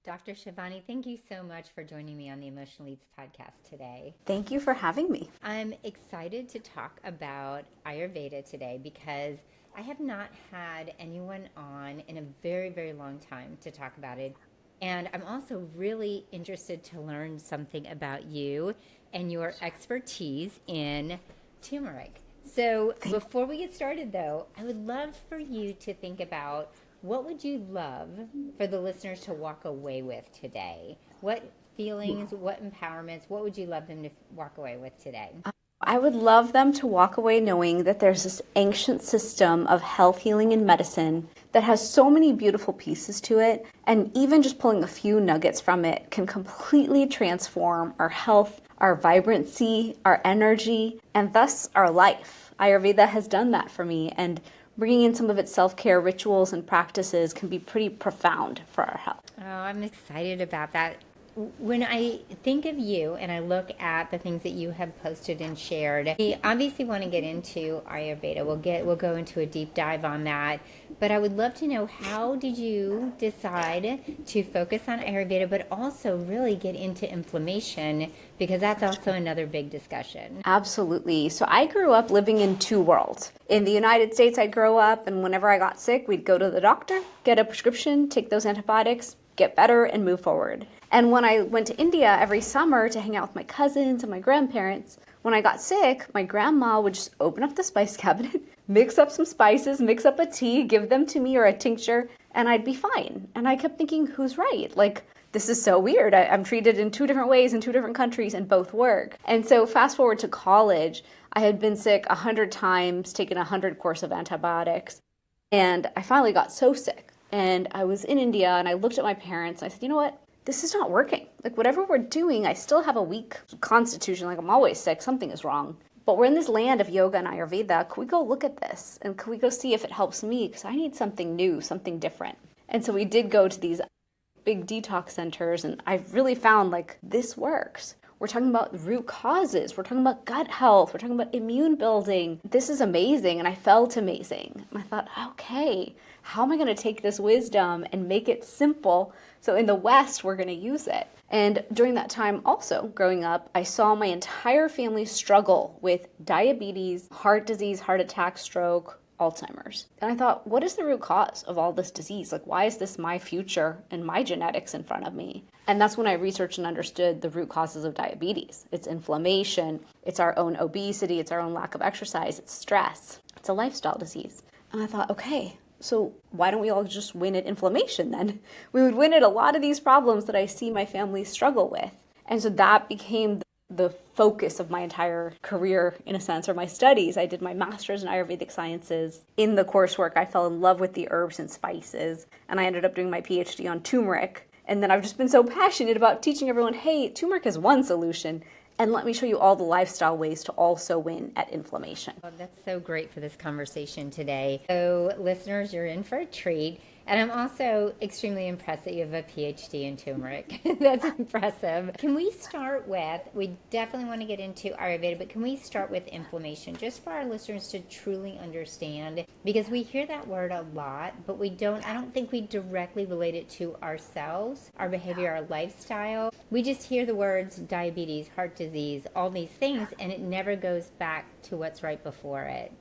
Dr. Shivani, thank you so much for joining me on the Emotional Leads podcast today. Thank you for having me. I'm excited to talk about Ayurveda today because I have not had anyone on in a very, very long time to talk about it. And I'm also really interested to learn something about you and your expertise in turmeric. So before we get started, though, I would love for you to think about what would you love for the listeners to walk away with today? What feelings, what empowerments, what would you love them to walk away with today? I would love them to walk away knowing that there's this ancient system of health, healing, and medicine that has so many beautiful pieces to it. And even just pulling a few nuggets from it can completely transform our health, our vibrancy, our energy, and thus our life. Ayurveda has done that for me. And bringing in some of its self-care rituals and practices can be pretty profound for our health. Oh, I'm excited about that. When I think of you and I look at the things that you have posted and shared, we obviously want to get into Ayurveda. We'll go into a deep dive on that. But I would love to know, how did you decide to focus on Ayurveda, but also really get into inflammation, because that's also another big discussion. Absolutely. So I grew up living in two worlds. In the United States, I'd grow up, and whenever I got sick, we'd go to the doctor, get a prescription, take those antibiotics, get better, and move forward. And when I went to India every summer to hang out with my cousins and my grandparents, when I got sick, my grandma would just open up the spice cabinet, mix up some spices, mix up a tea, give them to me or a tincture, and I'd be fine. And I kept thinking, who's right? Like, this is so weird. I'm treated in two different ways in two different countries and both work. And so fast forward to college, I had been sick 100 times, taken 100 course of antibiotics, and I finally got so sick. And I was in India and I looked at my parents and I said, you know what? This is not working. Like, whatever we're doing, I still have a weak constitution. Like, I'm always sick. Something is wrong. But we're in this land of yoga and Ayurveda. Could we go look at this? And could we go see if it helps me? Because I need something new, something different. And so we did go to these big detox centers, and I really found, like, this works. We're talking about root causes. We're talking about gut health. We're talking about immune building. This is amazing, and I felt amazing. And I thought, okay, how am I going to take this wisdom and make it simple so in the West we're going to use it? And during that time also, growing up, I saw my entire family struggle with diabetes, heart disease, heart attack, stroke, Alzheimer's. And I thought, what is the root cause of all this disease? Like, why is this my future and my genetics in front of me? And that's when I researched and understood the root causes of diabetes. It's inflammation, it's our own obesity, it's our own lack of exercise, it's stress, it's a lifestyle disease. And I thought, okay, so why don't we all just win at inflammation then? We would win at a lot of these problems that I see my family struggle with. And so that became the focus of my entire career, in a sense, or my studies. I did my master's in Ayurvedic sciences. In the coursework, I fell in love with the herbs and spices, and I ended up doing my PhD on turmeric. And then I've just been so passionate about teaching everyone, hey, turmeric is one solution, and let me show you all the lifestyle ways to also win at inflammation. Well, that's so great for this conversation today. So, listeners, you're in for a treat. And I'm also extremely impressed that you have a PhD in turmeric. That's impressive. Can we start with, we definitely want to get into Ayurveda, but can we start with inflammation, just for our listeners to truly understand? Because we hear that word a lot, but I don't think we directly relate it to ourselves, our behavior, our lifestyle. We just hear the words diabetes, heart disease, all these things, and it never goes back to what's right before it.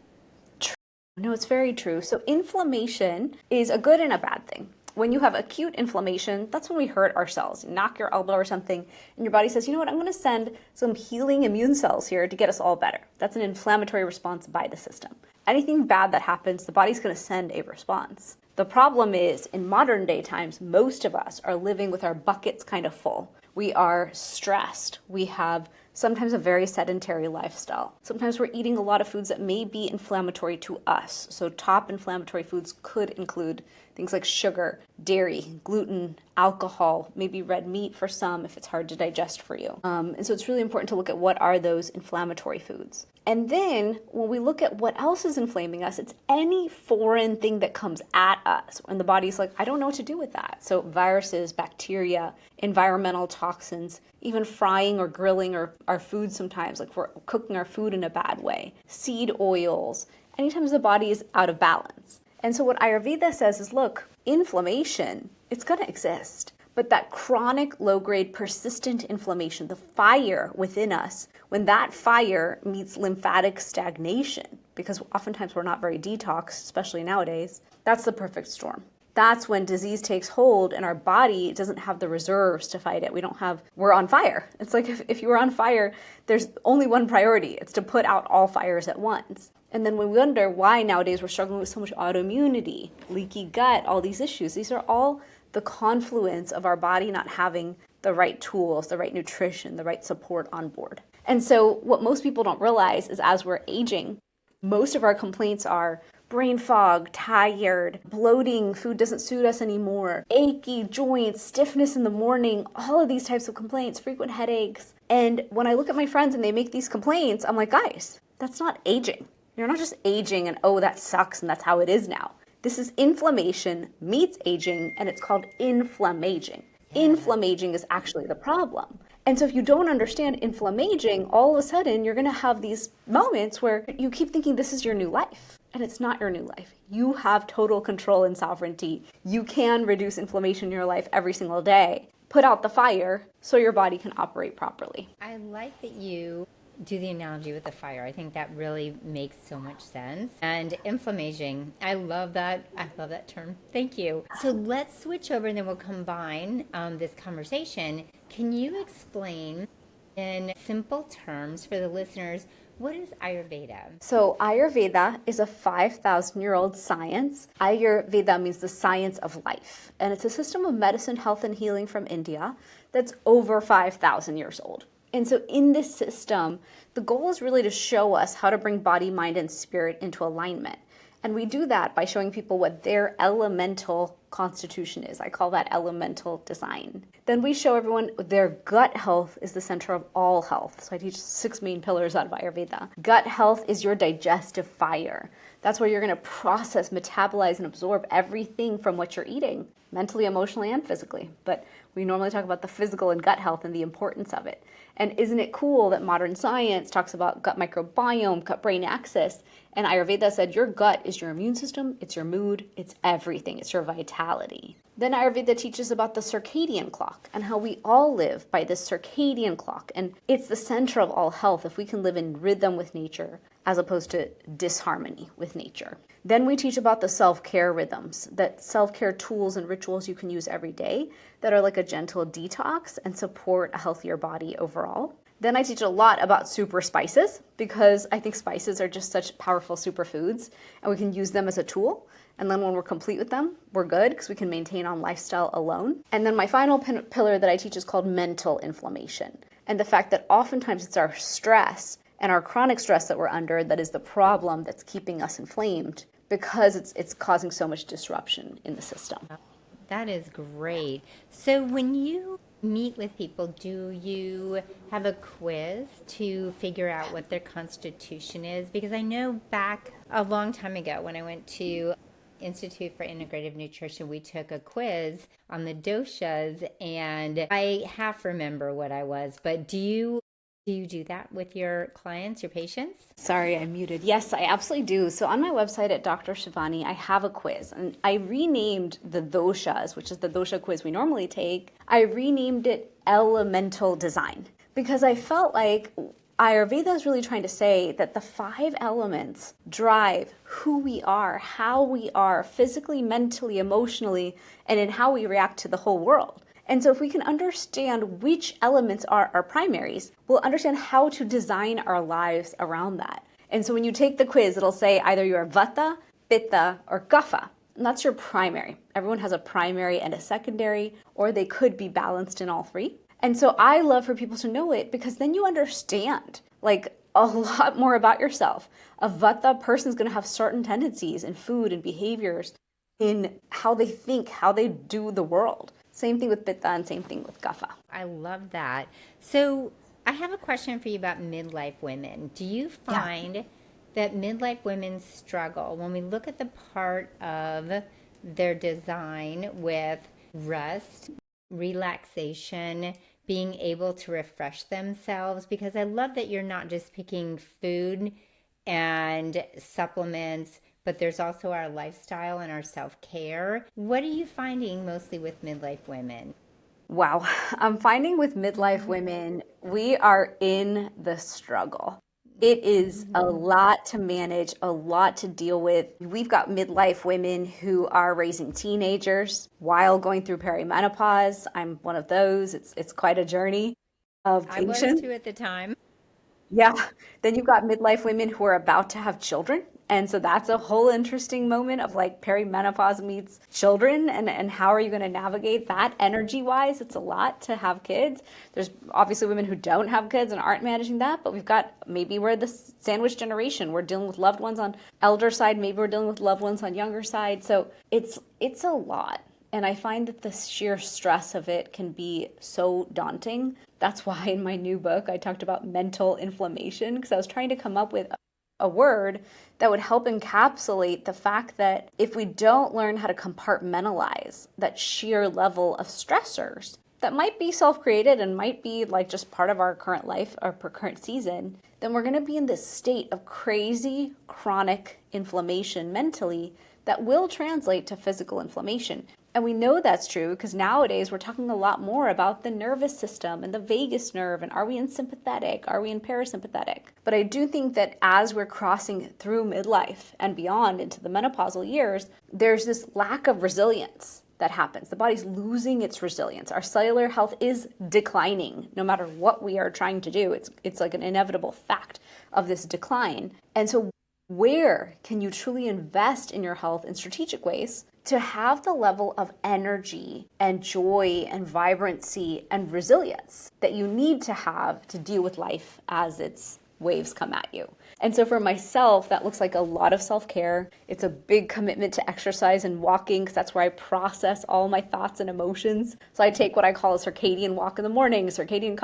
No, it's very true. So inflammation is a good and a bad thing. When you have acute inflammation, that's when we hurt ourselves. You knock your elbow or something, and your body says, you know what, I'm going to send some healing immune cells here to get us all better. That's an inflammatory response by the system. Anything bad that happens, the body's going to send a response. The problem is, in modern day times, most of us are living with our buckets kind of full. We are stressed. We have sometimes a very sedentary lifestyle. Sometimes we're eating a lot of foods that may be inflammatory to us. So top inflammatory foods could include things like sugar, dairy, gluten, alcohol, maybe red meat for some if it's hard to digest for you. And so it's really important to look at what are those inflammatory foods. And then when we look at what else is inflaming us, it's any foreign thing that comes at us. And the body's like, I don't know what to do with that. So viruses, bacteria, environmental toxins, even frying or grilling our food sometimes, like we're cooking our food in a bad way, seed oils, anytime the body is out of balance. And so what Ayurveda says is, look, inflammation, it's going to exist. But that chronic, low-grade, persistent inflammation, the fire within us, when that fire meets lymphatic stagnation, because oftentimes we're not very detoxed, especially nowadays, that's the perfect storm. That's when disease takes hold and our body doesn't have the reserves to fight it. We're on fire. It's like if you were on fire, there's only one priority. It's to put out all fires at once. And then we wonder why nowadays we're struggling with so much autoimmunity, leaky gut, all these issues. These are all the confluence of our body not having the right tools, the right nutrition, the right support on board. And so what most people don't realize is as we're aging, most of our complaints are brain fog, tired, bloating, food doesn't suit us anymore, achy joints, stiffness in the morning, all of these types of complaints, frequent headaches. And when I look at my friends and they make these complaints, I'm like, guys, that's not aging. You're not just aging and, oh, that sucks and that's how it is now. This is inflammation meets aging, and it's called inflammaging. Inflammaging is actually the problem. And so if you don't understand inflammaging, all of a sudden you're going to have these moments where you keep thinking this is your new life. And it's not your new life. You have total control and sovereignty. You can reduce inflammation in your life every single day. Put out the fire so your body can operate properly. I like that you do the analogy with the fire. I think that really makes so much sense. And inflammation, I love that. I love that term. Thank you. So let's switch over and then we'll combine this conversation. Can you explain in simple terms for the listeners, what is Ayurveda? So Ayurveda is a 5,000-year-old science. Ayurveda means the science of life. And it's a system of medicine, health, and healing from India that's over 5,000 years old. And so in this system, the goal is really to show us how to bring body, mind, and spirit into alignment. And we do that by showing people what their elemental constitution is. I call that elemental design. Then we show everyone their gut health is the center of all health. So I teach 6 main pillars out of Ayurveda. Gut health is your digestive fire. That's where you're going to process, metabolize, and absorb everything from what you're eating, mentally, emotionally, and physically. But we normally talk about the physical and gut health and the importance of it. And isn't it cool that modern science talks about gut microbiome, gut-brain axis, and Ayurveda said your gut is your immune system, it's your mood, it's everything, it's your vitality. Then Ayurveda teaches about the circadian clock and how we all live by this circadian clock. And it's the center of all health if we can live in rhythm with nature as opposed to disharmony with nature. Then we teach about the self-care rhythms, that self-care tools and rituals you can use every day that are like a gentle detox and support a healthier body overall. Then I teach a lot about super spices because I think spices are just such powerful superfoods and we can use them as a tool. And then when we're complete with them, we're good because we can maintain on lifestyle alone. And then my final pillar that I teach is called mental inflammation. And the fact that oftentimes it's our stress and our chronic stress that we're under that is the problem that's keeping us inflamed because it's causing so much disruption in the system. That is great. So when you meet with people, do you have a quiz to figure out what their constitution is? Because I know back a long time ago when I went to Institute for Integrative Nutrition, we took a quiz on the doshas and I half remember what I was, but do you do that with your clients, your patients? Sorry, I muted. Yes, I absolutely do. So on my website at Dr. Shivani, I have a quiz and I renamed the doshas, which is the dosha quiz we normally take. I renamed it Elemental Design because I felt like Ayurveda is really trying to say that the 5 elements drive who we are, how we are physically, mentally, emotionally, and in how we react to the whole world. And so if we can understand which elements are our primaries, we'll understand how to design our lives around that. And so when you take the quiz, it'll say either you're Vata, Pitta, or Kapha. And that's your primary. Everyone has a primary and a secondary, or they could be balanced in all 3. And so I love for people to know it because then you understand like a lot more about yourself. A Vata person is going to have certain tendencies in food and behaviors, in how they think, how they do the world. Same thing with Pitta and same thing with Kapha. I love that. So I have a question for you about midlife women. Do you find that midlife women struggle when we look at the part of their design with rest, relaxation, being able to refresh themselves? Because I love that you're not just picking food and supplements, but there's also our lifestyle and our self-care. What are you finding mostly with midlife women? Wow. I'm finding with midlife women, we are in the struggle. It is a lot to manage, a lot to deal with. We've got midlife women who are raising teenagers while going through perimenopause. I'm one of those. It's quite a journey of I was patience. too at the time. Yeah. Then you've got midlife women who are about to have children. And so that's a whole interesting moment of like perimenopause meets children and how are you going to navigate that energy wise? It's a lot to have kids. There's obviously women who don't have kids and aren't managing that, but we've got maybe we're the sandwich generation. We're dealing with loved ones on elder side, maybe we're dealing with loved ones on younger side. So it's a lot. And I find that the sheer stress of it can be so daunting. That's why in my new book, I talked about mental inflammation, because I was trying to come up with a word that would help encapsulate the fact that if we don't learn how to compartmentalize that sheer level of stressors that might be self-created and might be like just part of our current life or current season, then we're going to be in this state of crazy chronic inflammation mentally that will translate to physical inflammation. And we know that's true because nowadays we're talking a lot more about the nervous system and the vagus nerve and are we in sympathetic, are we in parasympathetic? But I do think that as we're crossing through midlife and beyond into the menopausal years, there's this lack of resilience that happens. The body's losing its resilience. Our cellular health is declining no matter what we are trying to do. It's like an inevitable fact of this decline. And so where can you truly invest in your health in strategic ways to have the level of energy and joy and vibrancy and resilience that you need to have to deal with life as its waves come at you? And so for myself, that looks like a lot of self-care. It's a big commitment to exercise and walking because that's where I process all my thoughts and emotions. So I take what I call a circadian walk in the morning, circadian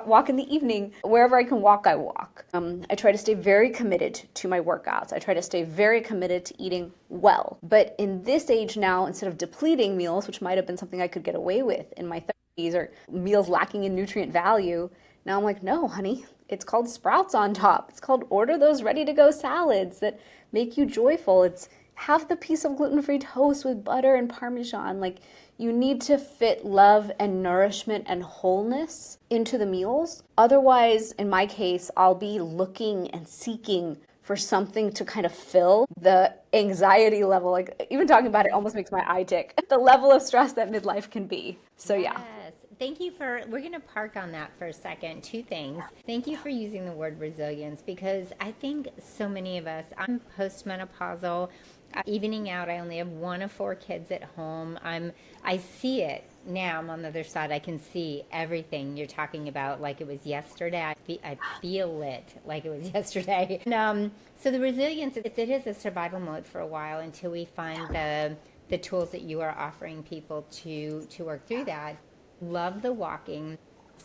walk in the evening. Wherever I can walk, I walk. I try to stay very committed to my workouts. I try to stay very committed to eating well. But in this age now, instead of depleting meals, which might have been something I could get away with in my 30s, or meals lacking in nutrient value, now I'm like, no, honey, it's called sprouts on top. It's called order those ready-to-go salads that make you joyful. It's have the piece of gluten-free toast with butter and Parmesan. Like, you need to fit love and nourishment and wholeness into the meals. Otherwise, in my case, I'll be looking and seeking for something to kind of fill the anxiety level. Like, even talking about it almost makes my eye tick. The level of stress that midlife can be. So yeah. Yes. Thank you we're going to park on that for a second. Two things. Thank you for using the word resilience because I think so many of us, I'm postmenopausal, evening out. I only have one of four kids at home. I see it now. I'm on the other side. I can see everything you're talking about like it was yesterday. I feel it like it was yesterday. And, so the resilience, it is a survival mode for a while until we find the tools that you are offering people to work through that. Love the walking.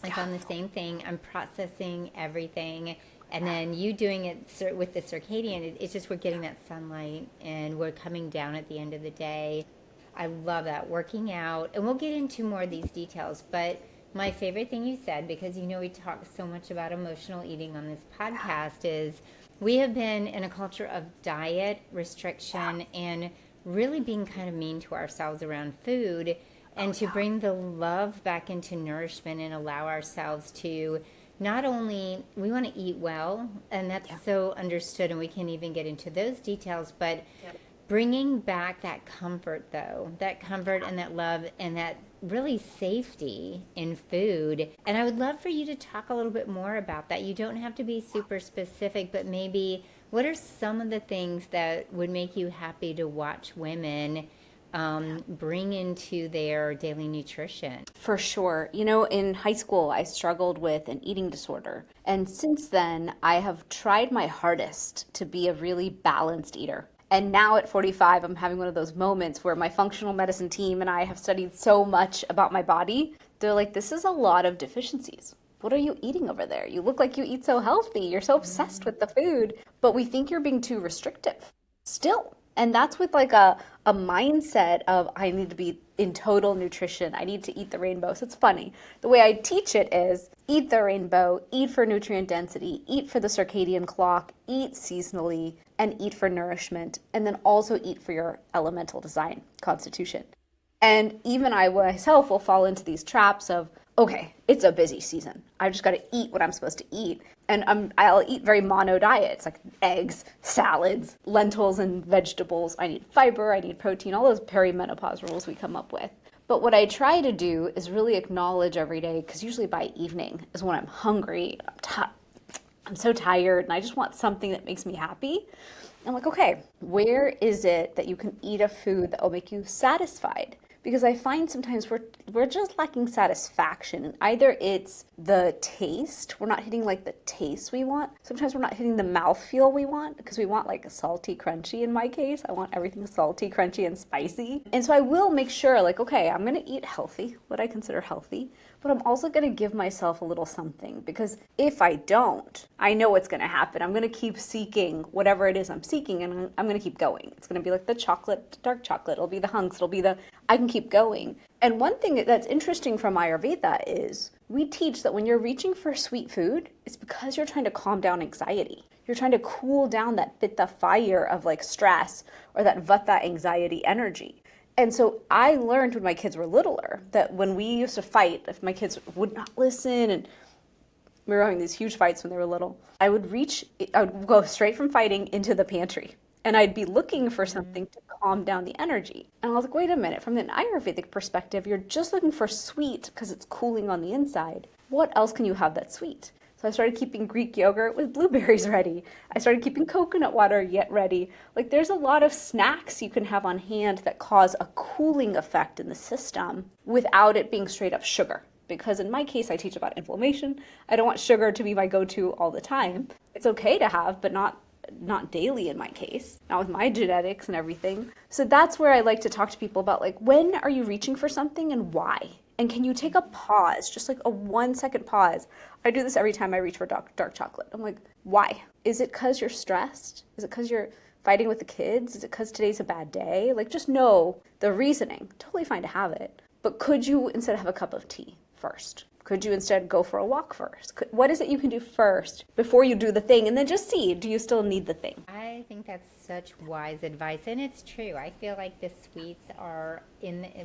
I found the same thing. I'm processing everything. And then you doing it with the circadian, it's just we're getting that sunlight and we're coming down at the end of the day. I love that. Working out. And we'll get into more of these details. But my favorite thing you said, because you know we talk so much about emotional eating on this podcast, is we have been in a culture of diet restriction and really being kind of mean to ourselves around food. And to bring the love back into nourishment and allow ourselves to not only, we want to eat well, and that's so understood, and we can even get into those details, but bringing back that comfort, though, that comfort and that love and that really safety in food. And I would love for you to talk a little bit more about that. You don't have to be super specific, but maybe what are some of the things that would make you happy to watch women bring into their daily nutrition? For sure. You know, in high school, I struggled with an eating disorder. And since then, I have tried my hardest to be a really balanced eater. And now at 45, I'm having one of those moments where my functional medicine team and I have studied so much about my body. They're like, this is a lot of deficiencies. What are you eating over there? You look like you eat so healthy. You're so obsessed with the food, but we think you're being too restrictive still. And that's with like a mindset of I need to be in total nutrition. I need to eat the rainbow. So it's funny. The way I teach it is eat the rainbow, eat for nutrient density, eat for the circadian clock, eat seasonally, and eat for nourishment. And then also eat for your elemental design constitution. And even I myself will fall into these traps of, okay, it's a busy season. I just got to eat what I'm supposed to eat. And I'll eat very mono diets, like eggs, salads, lentils, and vegetables. I need fiber, I need protein, all those perimenopause rules we come up with. But what I try to do is really acknowledge every day, because usually by evening is when I'm hungry, I'm so tired, and I just want something that makes me happy. I'm like, okay, where is it that you can eat a food that will make you satisfied? Because I find sometimes we're just lacking satisfaction, and either it's the taste, we're not hitting like the taste we want. Sometimes we're not hitting the mouthfeel we want, because we want like a salty, crunchy. In my case, I want everything salty, crunchy, and spicy. And so I will make sure, like, okay, I'm gonna eat healthy, what I consider healthy, but I'm also gonna give myself a little something, because if I don't, I know what's gonna happen. I'm gonna keep seeking whatever it is I'm seeking, and I'm gonna keep going. It's gonna be like the chocolate, dark chocolate, it'll be the hunks, it'll be I can keep going. And one thing that's interesting from Ayurveda is we teach that when you're reaching for sweet food, it's because you're trying to calm down anxiety. You're trying to cool down that pitta fire of like stress, or that vata anxiety energy. And so I learned when my kids were littler that when we used to fight, if my kids would not listen, and we were having these huge fights when they were little, I would go straight from fighting into the pantry. And I'd be looking for something to calm down the energy. And I was like, wait a minute, from an Ayurvedic perspective, you're just looking for sweet because it's cooling on the inside. What else can you have that's sweet? So I started keeping Greek yogurt with blueberries ready. I started keeping coconut water yet ready. Like, there's a lot of snacks you can have on hand that cause a cooling effect in the system without it being straight up sugar. Because in my case, I teach about inflammation. I don't want sugar to be my go-to all the time. It's okay to have, but not daily in my case, not with my genetics and everything. So that's where I like to talk to people about, like, when are you reaching for something and why? And can you take a pause, just like a 1-second pause? I do this every time I reach for dark chocolate. I'm like, why? Is it because you're stressed? Is it because you're fighting with the kids? Is it because today's a bad day? Like, just know the reasoning. Totally fine to have it. But could you instead have a cup of tea first? Could you instead go for a walk first? What is it you can do first before you do the thing? And then just see, do you still need the thing? I think that's such wise advice. And it's true. I feel like the sweets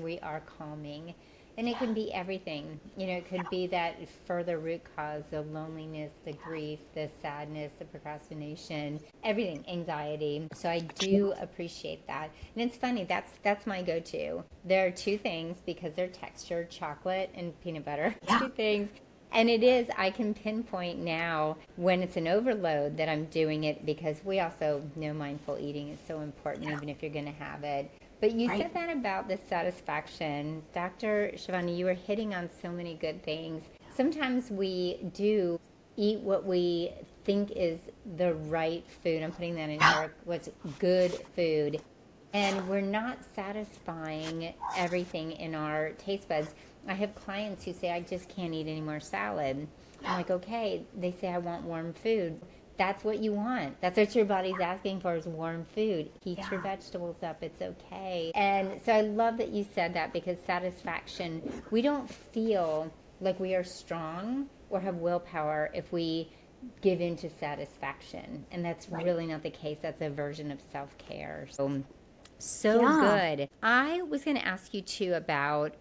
we are calming. And it can be everything. It could be that further root cause, the loneliness, the grief, the sadness, the procrastination, everything, anxiety. So I do appreciate that. And it's funny, that's my go-to. There are two things, because they're textured, chocolate and peanut butter. Yeah. Two things. And I can pinpoint now when it's an overload that I'm doing it, because we also know mindful eating is so important, even if you're going to have it. But you said that about the satisfaction. Dr. Shivani, you were hitting on so many good things. Sometimes we do eat what we think is the right food. I'm putting that in here, what's good food. And we're not satisfying everything in our taste buds. I have clients who say, I just can't eat any more salad. I'm like, okay. They say, I want warm food. That's what you want. That's what your body's asking for, is warm food. Heat your vegetables up. It's okay. And so I love that you said that, because satisfaction, we don't feel like we are strong or have willpower if we give in to satisfaction. And that's really not the case. That's a version of self-care. So good. I was going to ask you too about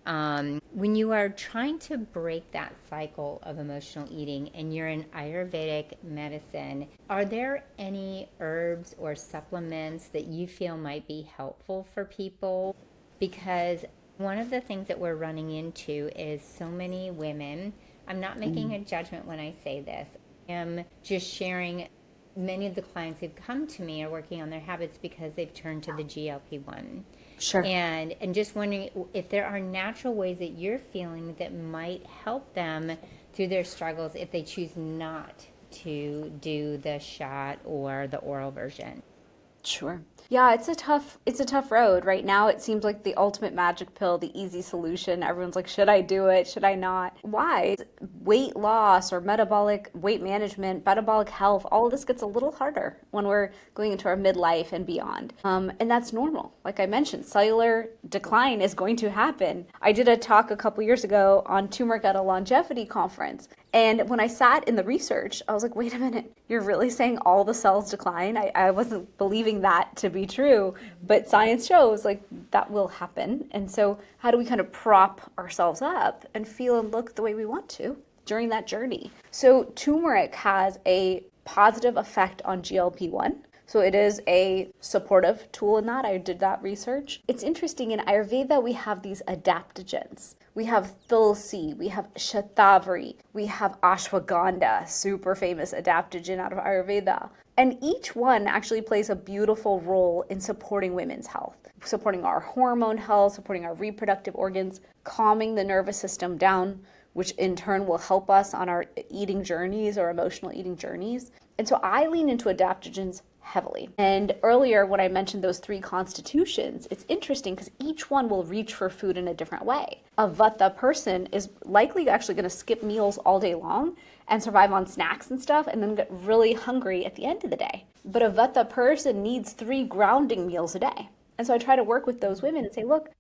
when you are trying to break that cycle of emotional eating and you're in Ayurvedic medicine, are there any herbs or supplements that you feel might be helpful for people? Because one of the things that we're running into is so many women, I'm not making a judgment when I say this, I'm just sharing. Many of the clients who've come to me are working on their habits because they've turned to the GLP-1. Sure. And just wondering if there are natural ways that you're feeling that might help them through their struggles if they choose not to do the shot or the oral version. Sure. Yeah, it's a tough road. Right now it seems like the ultimate magic pill, the easy solution. Everyone's like, should I do it? Should I not? Why? Weight loss or metabolic weight management, metabolic health, all of this gets a little harder when we're going into our midlife and beyond. And that's normal. Like I mentioned, cellular decline is going to happen. I did a talk a couple years ago on turmeric at a longevity conference. And when I sat in the research, I was like, wait a minute, you're really saying all the cells decline? I wasn't believing that to be true, but science shows like that will happen. And so how do we kind of prop ourselves up and feel and look the way we want to during that journey? So turmeric has a positive effect on GLP-1. So it is a supportive tool in that. I did that research. It's interesting, in Ayurveda, we have these adaptogens. We have tulsi, we have shatavari, we have ashwagandha, super famous adaptogen out of Ayurveda. And each one actually plays a beautiful role in supporting women's health, supporting our hormone health, supporting our reproductive organs, calming the nervous system down, which in turn will help us on our eating journeys or emotional eating journeys. And so I lean into adaptogens heavily. And earlier when I mentioned those 3 constitutions, it's interesting because each one will reach for food in a different way. A vata person is likely actually going to skip meals all day long and survive on snacks and stuff and then get really hungry at the end of the day. But a vata person needs 3 grounding meals a day. And so I try to work with those women and say, look,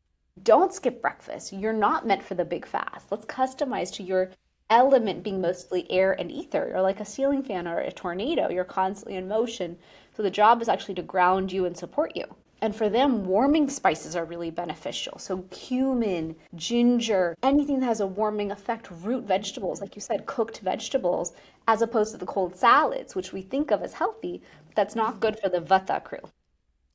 don't skip breakfast. You're not meant for the big fast. Let's customize to your element being mostly air and ether. You're like a ceiling fan or a tornado. You're constantly in motion. So the job is actually to ground you and support you. And for them, warming spices are really beneficial. So cumin, ginger, anything that has a warming effect, root vegetables, like you said, cooked vegetables, as opposed to the cold salads, which we think of as healthy, but that's not good for the vata crew.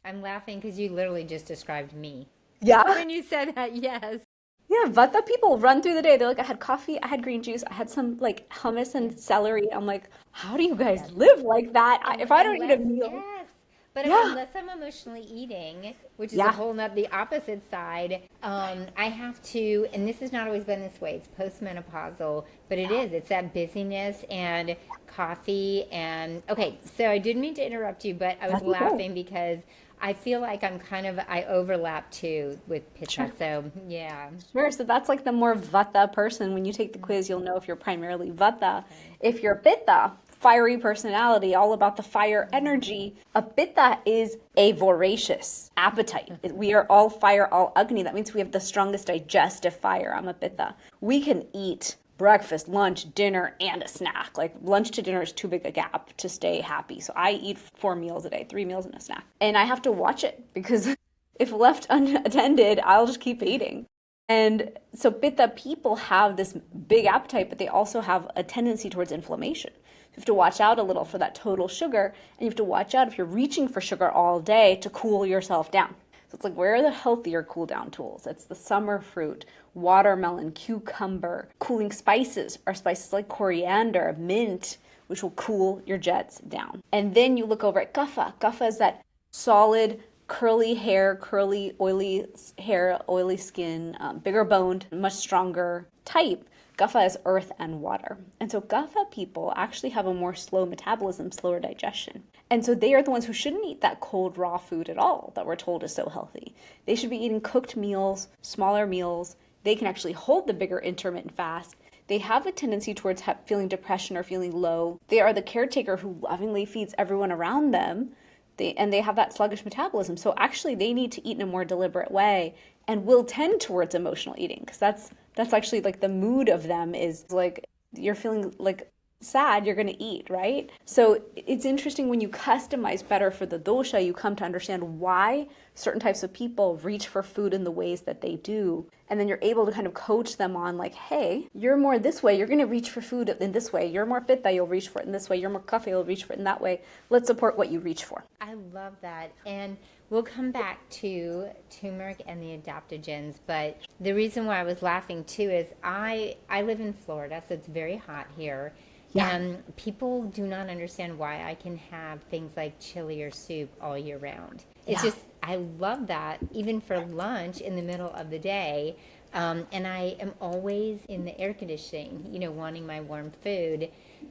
I'm laughing because you literally just described me. Yeah. When you said that, yes. Yeah, vata people run through the day. They're like, I had coffee, I had green juice, I had some like hummus and celery. I'm like, how do you guys live like that? If I don't eat a meal. Yes. But Yeah. unless I'm emotionally eating, which is a Yeah. whole nother, the opposite side, I have to, and this has not always been this way, it's postmenopausal, but it is, it's that busyness and coffee and, okay, so I didn't mean to interrupt you, but I was That's okay. laughing because I feel like I overlap too with pitta, Sure. so yeah. Sure. So that's like the more vata person. When you take the quiz, you'll know if you're primarily vata. If you're pitta, fiery personality, all about the fire energy. A pitta is a voracious appetite. We are all fire, all Agni. That means we have the strongest digestive fire. I'm a pitta. We can eat breakfast, lunch, dinner, and a snack. Like lunch to dinner is too big a gap to stay happy. So I eat 4 meals a day, 3 meals and a snack. And I have to watch it because if left unattended, I'll just keep eating. And so pitta people have this big appetite, but they also have a tendency towards inflammation. You have to watch out a little for that total sugar, and you have to watch out if you're reaching for sugar all day to cool yourself down. So it's like, where are the healthier cool down tools? It's the summer fruit, watermelon, cucumber. Cooling spices are spices like coriander, mint, which will cool your jets down. And then you look over at kapha. Kapha is that solid, curly hair, curly, oily hair, oily skin, bigger boned, much stronger type. Kapha is earth and water. And so kapha people actually have a more slow metabolism, slower digestion. And so they are the ones who shouldn't eat that cold raw food at all that we're told is so healthy. They should be eating cooked meals, smaller meals. They can actually hold the bigger intermittent fast. They have a tendency towards feeling depression or feeling low. They are the caretaker who lovingly feeds everyone around them. They have that sluggish metabolism. So actually they need to eat in a more deliberate way and will tend towards emotional eating, because that's actually like the mood of them is like, you're feeling like sad, you're going to eat, right? So it's interesting when you customize better for the dosha, you come to understand why certain types of people reach for food in the ways that they do. And then you're able to kind of coach them on like, hey, you're more this way, you're going to reach for food in this way. You're more pitta, you'll reach for it in this way. You're more kapha, you'll reach for it in that way. Let's support what you reach for. I love that. And we'll come back to turmeric and the adaptogens, but the reason why I was laughing too is I live in Florida, so it's very hot here. Yeah. And people do not understand why I can have things like chili or soup all year round. It's Yeah. just, I love that, even for lunch in the middle of the day. And I am always in the air conditioning, wanting my warm food.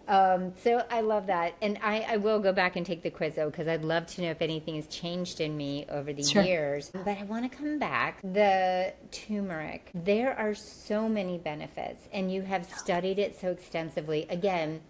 So I love that. And I will go back and take the quiz, though, because I'd love to know if anything has changed in me over the Sure. years. But I want to come back. The turmeric, there are so many benefits, and you have studied it so extensively. Again,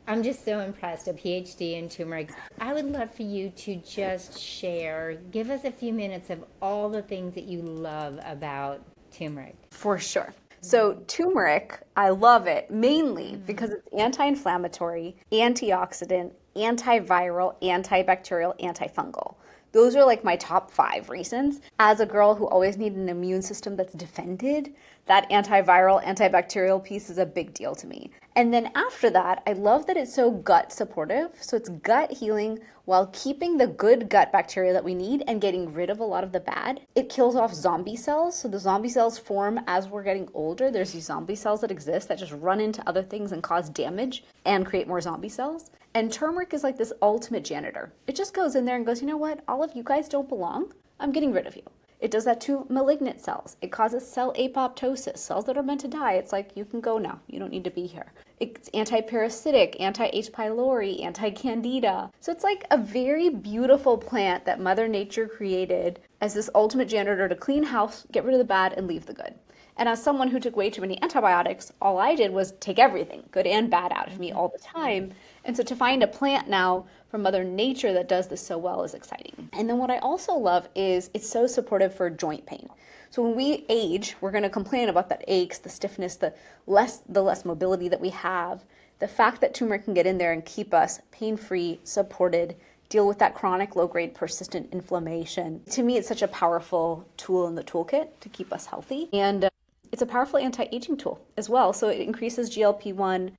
I'm just so impressed, a PhD in turmeric. I would love for you to just share, give us a few minutes of all the things that you love about turmeric. For sure. So turmeric, I love it mainly because it's anti-inflammatory, antioxidant, antiviral, antibacterial, antifungal. Those are like my top 5 reasons. As a girl who always needed an immune system that's defended, that antiviral, antibacterial piece is a big deal to me. And then after that, I love that it's so gut supportive. So it's gut healing while keeping the good gut bacteria that we need and getting rid of a lot of the bad. It kills off zombie cells. So the zombie cells form as we're getting older. There's these zombie cells that exist that just run into other things and cause damage and create more zombie cells. And turmeric is like this ultimate janitor. It just goes in there and goes, you know what? All of you guys don't belong. I'm getting rid of you. It does that to malignant cells. It causes cell apoptosis, cells that are meant to die. It's like, you can go now. You don't need to be here. It's anti-parasitic, anti-H. pylori, anti-candida. So it's like a very beautiful plant that Mother Nature created as this ultimate janitor to clean house, get rid of the bad, and leave the good. And as someone who took way too many antibiotics, all I did was take everything, good and bad, out of me all the time. And so to find a plant now from Mother Nature that does this so well is exciting. And then what I also love is it's so supportive for joint pain. So when we age, we're going to complain about that aches, the stiffness, the less mobility that we have. The fact that turmeric can get in there and keep us pain-free, supported, deal with that chronic low-grade persistent inflammation. To me, it's such a powerful tool in the toolkit to keep us healthy. And it's a powerful anti-aging tool as well. So it increases GLP-1,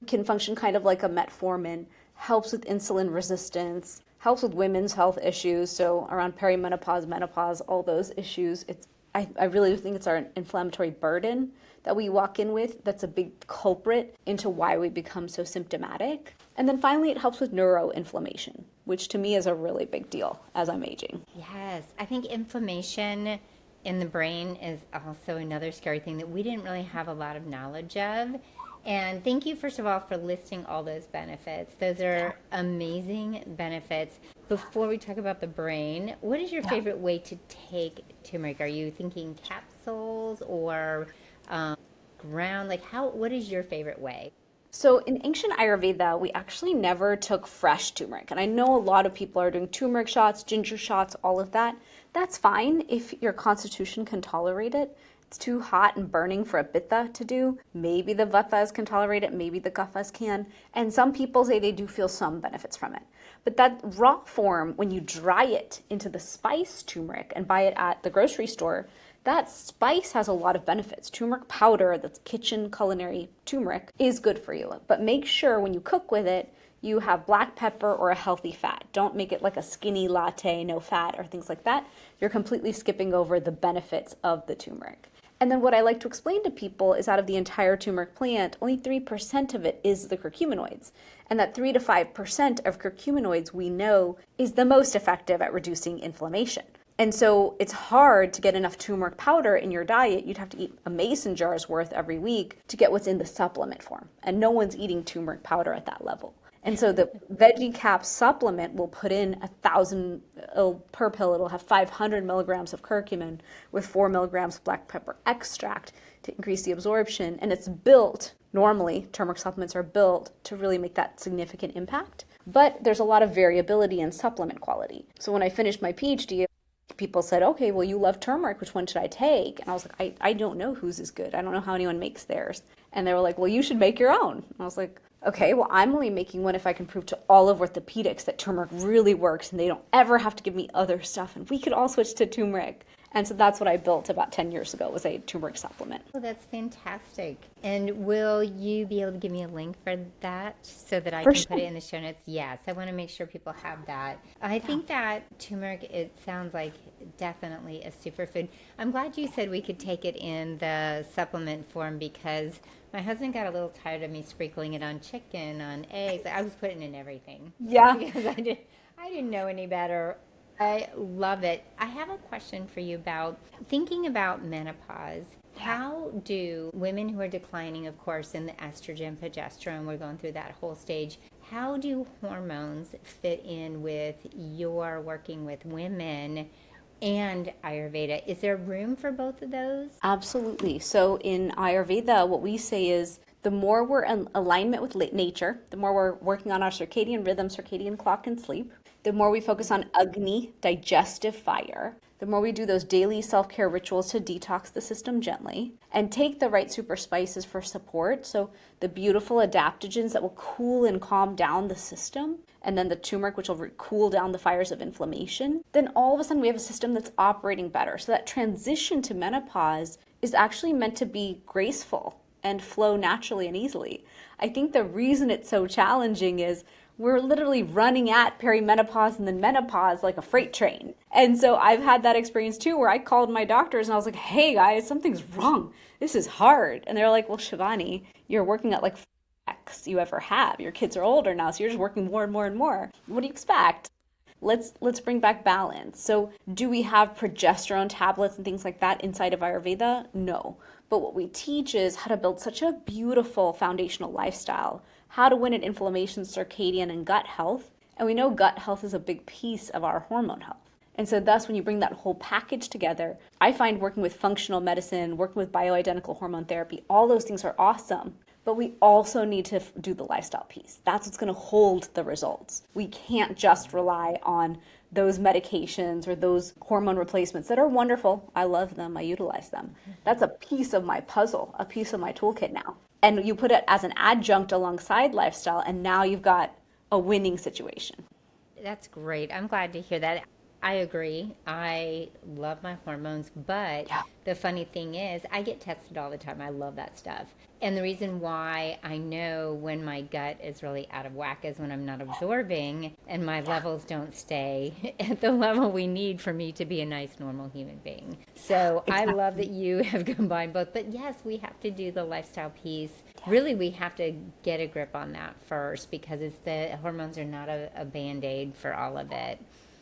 can function kind of like a metformin, helps with insulin resistance, helps with women's health issues. So around perimenopause, menopause, all those issues. I really think it's our inflammatory burden that we walk in with that's a big culprit into why we become so symptomatic. And then finally, it helps with neuroinflammation, which to me is a really big deal as I'm aging. Yes, I think inflammation in the brain is also another scary thing that we didn't really have a lot of knowledge of. And thank you, first of all, for listing all those benefits. Those are amazing benefits. Before we talk about the brain, what is your favorite way to take turmeric? Are you thinking capsules or ground? Like, what is your favorite way? So in ancient Ayurveda, we actually never took fresh turmeric. And I know a lot of people are doing turmeric shots, ginger shots, all of that. That's fine if your constitution can tolerate it. It's too hot and burning for a pitta to do. Maybe the vatas can tolerate it, maybe the kaphas can. And some people say they do feel some benefits from it. But that raw form, when you dry it into the spice turmeric and buy it at the grocery store, that spice has a lot of benefits. Turmeric powder, that's kitchen culinary turmeric, is good for you. But make sure when you cook with it, you have black pepper or a healthy fat. Don't make it like a skinny latte, no fat, or things like that. You're completely skipping over the benefits of the turmeric. And then what I like to explain to people is out of the entire turmeric plant, only 3% of it is the curcuminoids. And that 3 to 5% of curcuminoids we know is the most effective at reducing inflammation. And so it's hard to get enough turmeric powder in your diet. You'd have to eat a mason jar's worth every week to get what's in the supplement form. And no one's eating turmeric powder at that level. And so the veggie cap supplement will put in 1,000 per pill. It'll have 500 milligrams of curcumin with 4 milligrams of black pepper extract to increase the absorption. And it's built, normally turmeric supplements are built to really make that significant impact. But there's a lot of variability in supplement quality. So when I finished my PhD, people said, okay, well, you love turmeric. Which one should I take? And I was like, I don't know whose is good. I don't know how anyone makes theirs. And they were like, well, you should make your own. And I was like, okay, well, I'm only making one if I can prove to all of orthopedics that turmeric really works and they don't ever have to give me other stuff and we could all switch to turmeric. And so that's what I built about 10 years ago, was a turmeric supplement. Oh, that's fantastic. And will you be able to give me a link for that so that I For can sure. put it in the show notes? Yes, I want to make sure people have that. I think that turmeric, it sounds like definitely a superfood. I'm glad you said we could take it in the supplement form because my husband got a little tired of me sprinkling it on chicken, on eggs. I was putting it in everything. Yeah. Because I didn't know any better. I love it. I have a question for you about thinking about menopause. How do women who are declining, of course, in the estrogen, progesterone, we're going through that whole stage, how do hormones fit in with your working with women and Ayurveda? Is there room for both of those? Absolutely. So in Ayurveda, what we say is The more we're in alignment with nature, the more we're working on our circadian rhythm, circadian clock, and sleep, the more we focus on Agni, digestive fire, the more we do those daily self-care rituals to detox the system gently and take the right super spices for support. So the beautiful adaptogens that will cool and calm down the system, and then the turmeric, which will cool down the fires of inflammation, then all of a sudden we have a system that's operating better. So that transition to menopause is actually meant to be graceful and flow naturally and easily. I think the reason it's so challenging is we're literally running at perimenopause and then menopause like a freight train. And so I've had that experience too, where I called my doctors and I was like, hey guys, something's wrong. This is hard. And they're like, well, Shivani, you're working at like X you ever have. Your kids are older now, so you're just working more and more and more. What do you expect? Let's bring back balance. So do we have progesterone tablets and things like that inside of Ayurveda? No. But what we teach is how to build such a beautiful foundational lifestyle, how to win at inflammation, circadian, and gut health. And we know gut health is a big piece of our hormone health. And so thus, when you bring that whole package together, I find working with functional medicine, working with bioidentical hormone therapy, all those things are awesome. But we also need to do the lifestyle piece. That's what's going to hold the results. We can't just rely on those medications or those hormone replacements that are wonderful. I love them. I utilize them. That's a piece of my puzzle, a piece of my toolkit now. And you put it as an adjunct alongside lifestyle, and now you've got a winning situation. That's great. I'm glad to hear that. I agree. I love my hormones, but the funny thing is I get tested all the time. I love that stuff. And the reason why I know when my gut is really out of whack is when I'm not absorbing and my levels don't stay at the level we need for me to be a nice, normal human being. So I love that you have combined both. But yes, we have to do the lifestyle piece. Really, we have to get a grip on that first because the hormones are not a Band-Aid for all of it.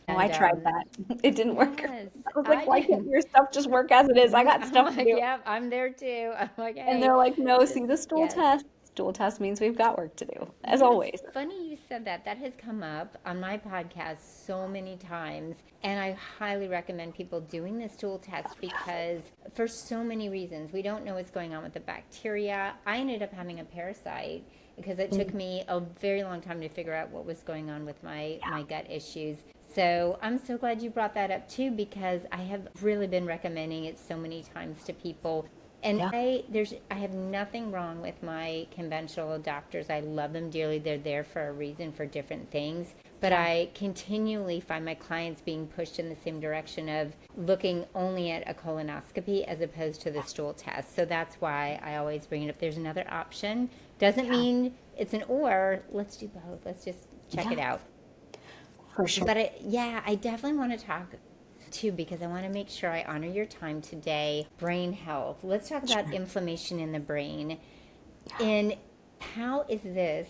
Oh, I tried that. It didn't work. Yes, I was like, why can't your stuff just work as it is? I got stuff to do. Yeah, I'm there too. I'm like, hey. And they're like, no, see the stool test. Stool test means we've got work to do, as always. Funny you said that. That has come up on my podcast so many times. And I highly recommend people doing the stool test because for so many reasons, we don't know what's going on with the bacteria. I ended up having a parasite because it took me a very long time to figure out what was going on with my gut issues. So I'm so glad you brought that up too, because I have really been recommending it so many times to people. And I have nothing wrong with my conventional doctors. I love them dearly. They're there for a reason, for different things. But I continually find my clients being pushed in the same direction of looking only at a colonoscopy as opposed to the stool test. So that's why I always bring it up. There's another option. Doesn't mean it's an or. Let's do both. Let's just check it out. For sure. But I definitely want to talk too, because I want to make sure I honor your time today. Brain health. Let's talk about inflammation in the brain. And how is this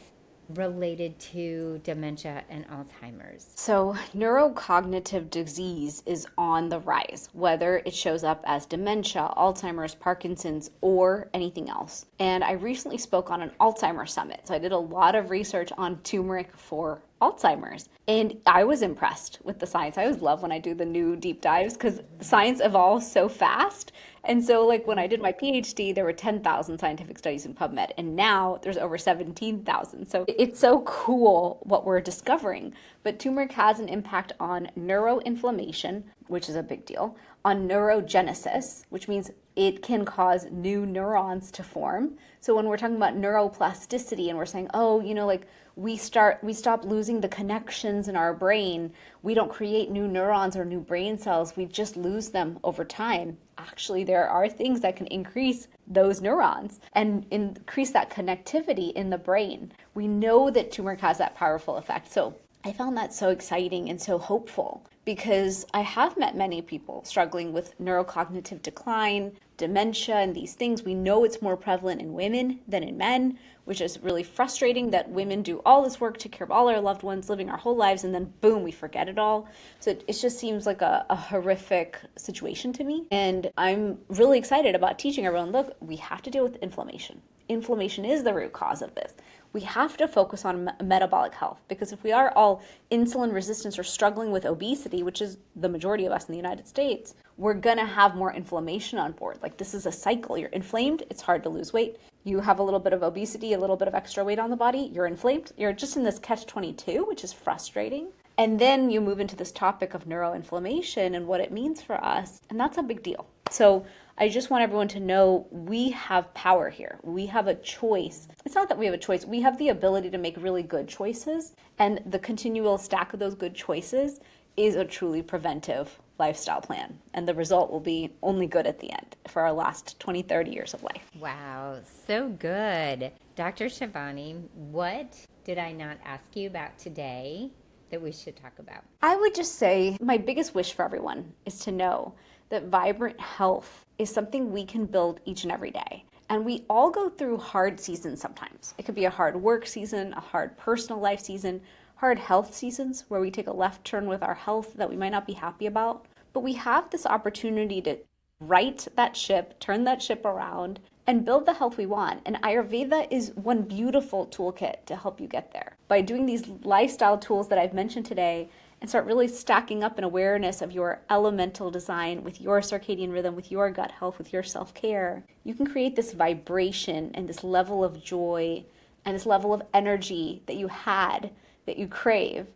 related to dementia and Alzheimer's? So neurocognitive disease is on the rise, whether it shows up as dementia, Alzheimer's, Parkinson's, or anything else. And I recently spoke on an Alzheimer's summit. So I did a lot of research on turmeric for Alzheimer's. And I was impressed with the science. I always love when I do the new deep dives because science evolves so fast. And so like when I did my PhD, there were 10,000 scientific studies in PubMed, and now there's over 17,000. So it's so cool what we're discovering. But turmeric has an impact on neuroinflammation, which is a big deal, on neurogenesis, which means it can cause new neurons to form. So when we're talking about neuroplasticity and we're saying, oh, like we stop losing the connections in our brain, we don't create new neurons or new brain cells, we just lose them over time. Actually, there are things that can increase those neurons and increase that connectivity in the brain. We know that turmeric has that powerful effect. So I found that so exciting and so hopeful because I have met many people struggling with neurocognitive decline, dementia, and these things. We know it's more prevalent in women than in men, which is really frustrating that women do all this work, take care of all our loved ones, living our whole lives, and then boom, we forget it all. So it just seems like a horrific situation to me. And I'm really excited about teaching everyone, look, we have to deal with inflammation. Inflammation is the root cause of this. we have to focus on metabolic health, because if we are all insulin resistant or struggling with obesity, which is the majority of us in the United States, we're gonna have more inflammation on board. Like, this is a cycle. You're inflamed, it's hard to lose weight. You have a little bit of obesity, a little bit of extra weight on the body, you're inflamed. You're just in this catch-22, which is frustrating. And then you move into this topic of neuroinflammation and what it means for us, and that's a big deal. So I just want everyone to know we have power here. We have a choice. It's not that we have a choice. We have the ability to make really good choices, and the continual stack of those good choices is a truly preventive lifestyle plan. And the result will be only good at the end for our last 20, 30 years of life. Wow, so good. Dr. Shivani, what did I not ask you about today that we should talk about? I would just say my biggest wish for everyone is to know that vibrant health is something we can build each and every day. And we all go through hard seasons sometimes. It could be a hard work season, a hard personal life season, hard health seasons where we take a left turn with our health that we might not be happy about. But we have this opportunity to right that ship, turn that ship around, and build the health we want. And Ayurveda is one beautiful toolkit to help you get there. By doing these lifestyle tools that I've mentioned today, and start really stacking up an awareness of your elemental design with your circadian rhythm, with your gut health, with your self-care, you can create this vibration and this level of joy and this level of energy that you had, that you crave.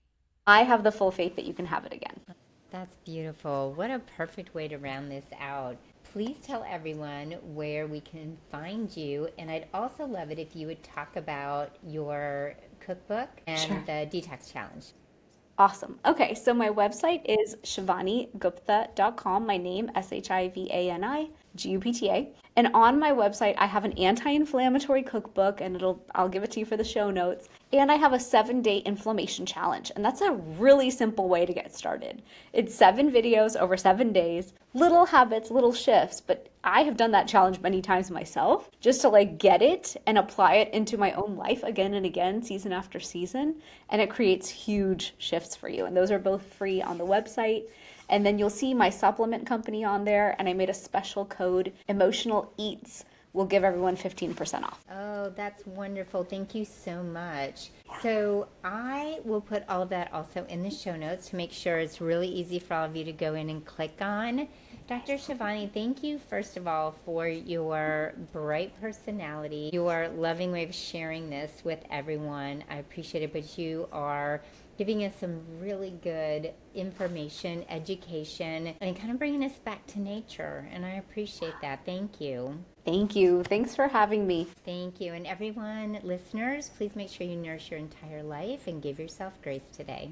I have the full faith that you can have it again. That's beautiful. What a perfect way to round this out. Please tell everyone where we can find you. And I'd also love it if you would talk about your cookbook and the detox challenge. Awesome. Okay, so my website is shivanigupta.com, my name, SHIVANI GUPTA. And on my website, I have an anti-inflammatory cookbook, and I'll give it to you for the show notes. And I have a 7-day inflammation challenge, and that's a really simple way to get started. It's 7 videos over 7 days, little habits, little shifts, but I have done that challenge many times myself just to like get it and apply it into my own life again and again, season after season, and it creates huge shifts for you. And those are both free on the website. And then you'll see my supplement company on there, and I made a special code, Emotional Eats, will give everyone 15% off. Oh, that's wonderful. Thank you so much. So I will put all of that also in the show notes to make sure it's really easy for all of you to go in and click on. Dr. Shivani, thank you, first of all, for your bright personality, your loving way of sharing this with everyone. I appreciate it, but you are giving us some really good information, education, and kind of bringing us back to nature. And I appreciate that. Thank you. Thank you. Thanks for having me. Thank you. And everyone, listeners, please make sure you nourish your entire life and give yourself grace today.